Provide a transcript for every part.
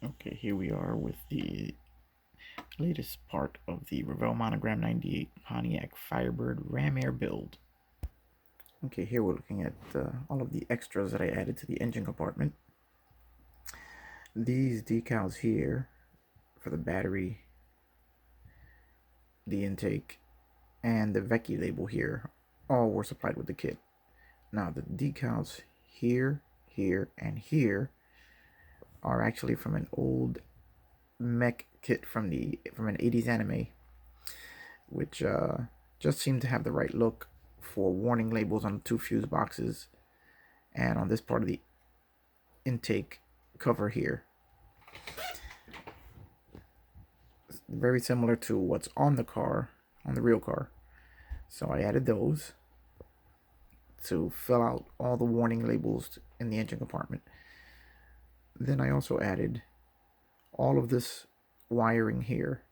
Okay, here we are with the latest part of the Revell Monogram 98 Pontiac Firebird Ram Air build. Okay, here we're looking at all of the extras that I added to the engine compartment. These decals here for the battery, the intake, and the Vecchi label here all were supplied with the kit. Now the decals here, here, and here are actually from an old mech kit from an 80s anime, which just seemed to have the right look for warning labels on the two fuse boxes and on this part of the intake cover here. It's very similar to what's on the car, on the real car. So I added those to fill out all the warning labels in the engine compartment. Then I also added all of this wiring here.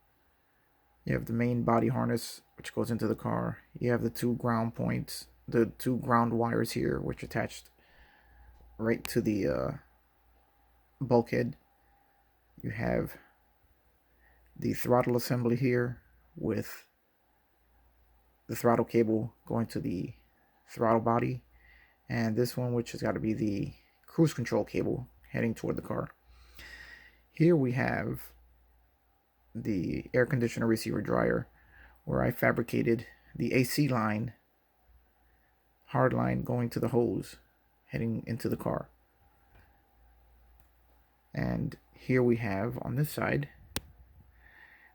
You have the main body harness, which goes into the car. You have the two ground points, the two ground wires here, which attached right to the bulkhead. You have the throttle assembly here with the throttle cable going to the throttle body, and this one, which has got to be the cruise control cable heading toward the car. Here we have the air conditioner receiver dryer, where I fabricated the AC line, hard line going to the hose heading into the car. And here we have on this side,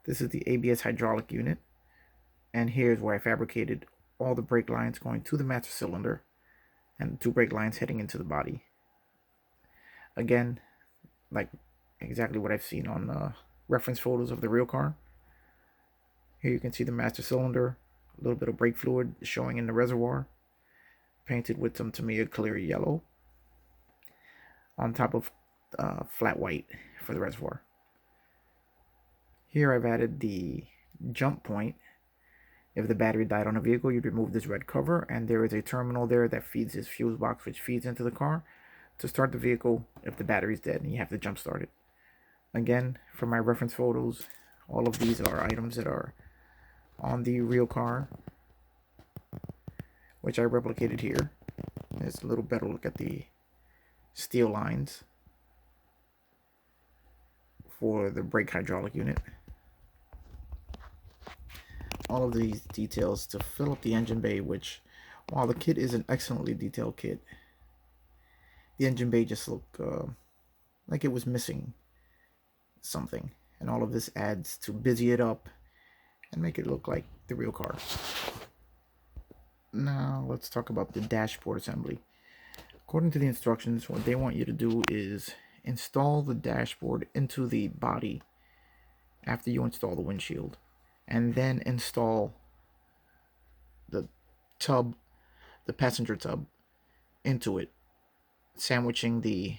this is the ABS hydraulic unit, and here's where I fabricated all the brake lines going to the master cylinder and the two brake lines heading into the body. Again, like exactly what I've seen on reference photos of the real car. Here you can see the master cylinder, a little bit of brake fluid showing in the reservoir, painted with some Tamiya clear yellow on top of flat white for the reservoir. Here I've added the jump point. If the battery died on a vehicle, you'd remove this red cover, and there is a terminal there that feeds this fuse box, which feeds into the car to start the vehicle if the battery's dead and you have to jump start it. Again, for my reference photos, all of these are items that are on the real car, which I replicated here. There's a little better look at the steel lines for the brake hydraulic unit. All of these details to fill up the engine bay, which, while the kit is an excellently detailed kit, the engine bay just looked like it was missing something, and all of this adds to busy it up and make it look like the real car. Now let's talk about the dashboard assembly. According to the instructions, what they want you to do is install the dashboard into the body after you install the windshield, and then install the tub, the passenger tub, into it, sandwiching the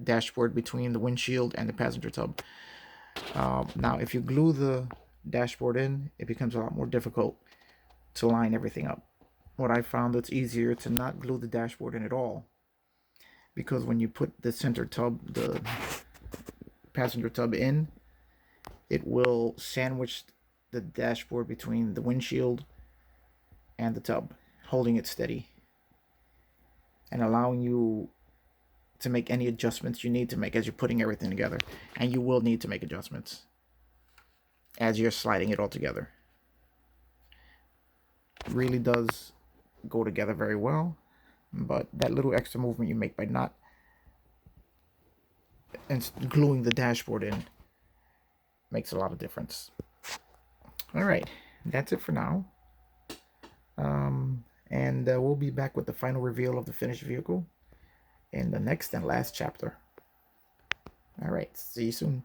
dashboard between the windshield and the passenger tub. Now, if you glue the dashboard in, it becomes a lot more difficult to line everything up. What I found, it's easier to not glue the dashboard in at all, because when you put the center tub, the passenger tub in, it will sandwich the dashboard between the windshield and the tub, holding it steady and allowing you to make any adjustments you need to make as you're putting everything together. And you will need to make adjustments as you're sliding it all together. It really does go together very well, but that little extra movement you make by not gluing the dashboard in makes a lot of difference. All right, that's it for now. And we'll be back with the final reveal of the finished vehicle in the next and last chapter. All right, see you soon.